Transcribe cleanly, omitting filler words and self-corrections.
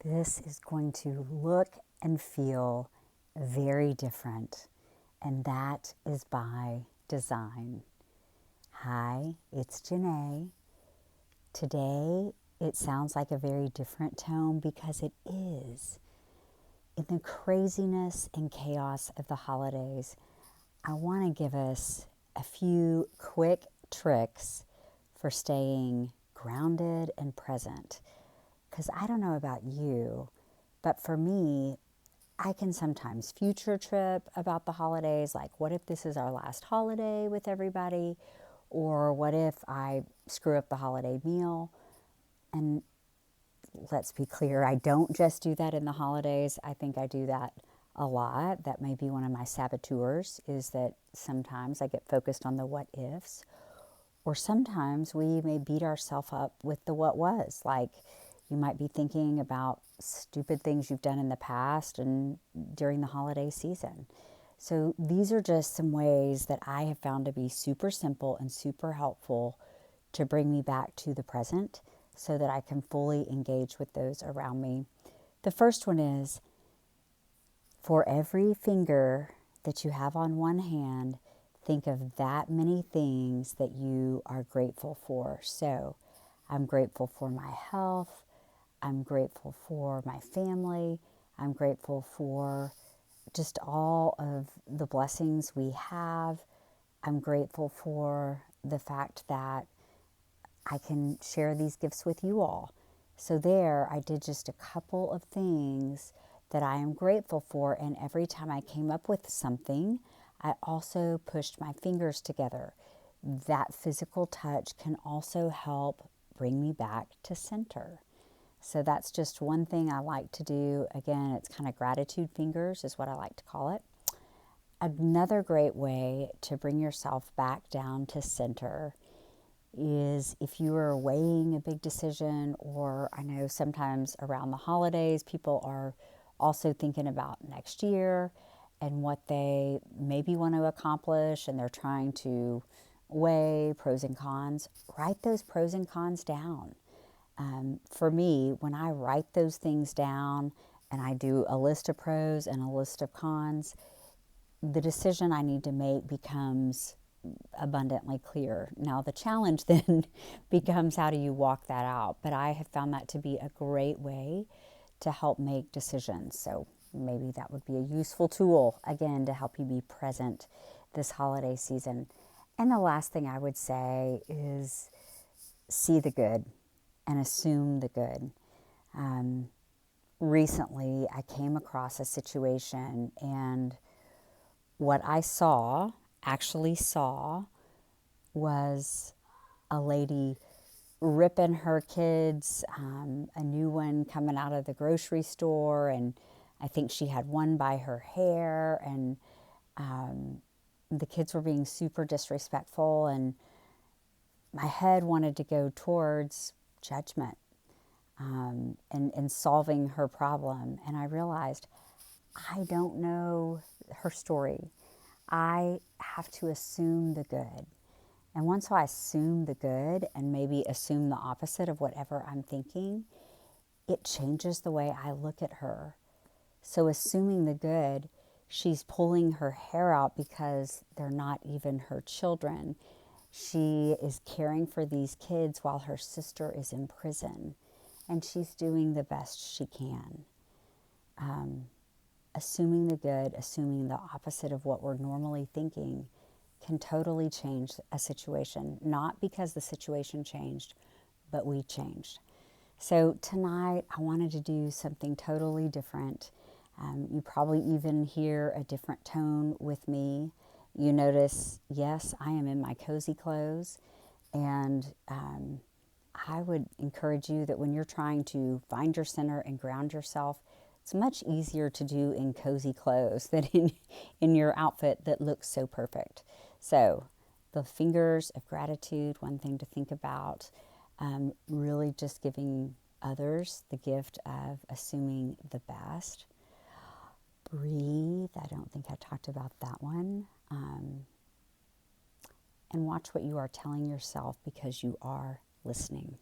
This is going to look and feel very different, and that is by design. Hi, it's Janae. Today, it sounds like a very different tone because it is. In the craziness and chaos of the holidays, I want to give us a few quick tricks for staying grounded and present. Because I don't know about you, but for me, I can sometimes future trip about the holidays, like what if this is our last holiday with everybody? Or what if I screw up the holiday meal? And let's be clear, I don't just do that in the holidays. I think I do that a lot. That may be one of my saboteurs, is that sometimes I get focused on the what ifs. Or sometimes we may beat ourselves up with the what was. Like you might be thinking about stupid things you've done in the past and during the holiday season. So these are just some ways that I have found to be super simple and super helpful to bring me back to the present so that I can fully engage with those around me. The first one is, for every finger that you have on one hand, think of that many things that you are grateful for. So I'm grateful for my health. I'm grateful for my family. I'm grateful for just all of the blessings we have. I'm grateful for the fact that I can share these gifts with you all. So there, I did just a couple of things that I am grateful for. And every time I came up with something, I also pushed my fingers together. That physical touch can also help bring me back to center. So that's just one thing I like to do. Again, it's kind of gratitude fingers is what I like to call it. Another great way to bring yourself back down to center is if you are weighing a big decision, or I know sometimes around the holidays, people are also thinking about next year and what they maybe want to accomplish, and they're trying to weigh pros and cons. Write those pros and cons down. For me, when I write those things down and I do a list of pros and a list of cons, the decision I need to make becomes abundantly clear. Now, the challenge then becomes, how do you walk that out? But I have found that to be a great way to help make decisions. So maybe that would be a useful tool, again, to help you be present this holiday season. And the last thing I would say is see the good and assume the good. Recently, I came across a situation, and what I actually saw, was a lady ripping her kids, a new one coming out of the grocery store, and I think she had one by her hair, and the kids were being super disrespectful, and my head wanted to go towards judgment, and solving her problem. And I realized I don't know her story. I have to assume the good. And once I assume the good and maybe assume the opposite of whatever I'm thinking, it changes the way I look at her. So assuming the good, she's pulling her hair out because they're not even her children. She is caring for these kids while her sister is in prison, and she's doing the best she can. Assuming the good, assuming the opposite of what we're normally thinking, can totally change a situation. Not because the situation changed, but we changed. So tonight, I wanted to do something totally different. You probably even hear a different tone with me. You notice, yes, I am in my cozy clothes. And I would encourage you that when you're trying to find your center and ground yourself, it's much easier to do in cozy clothes than in your outfit that looks so perfect. So the fingers of gratitude, one thing to think about, really just giving others the gift of assuming the best. Breathe. I don't think I talked about that one. And watch what you are telling yourself, because you are listening.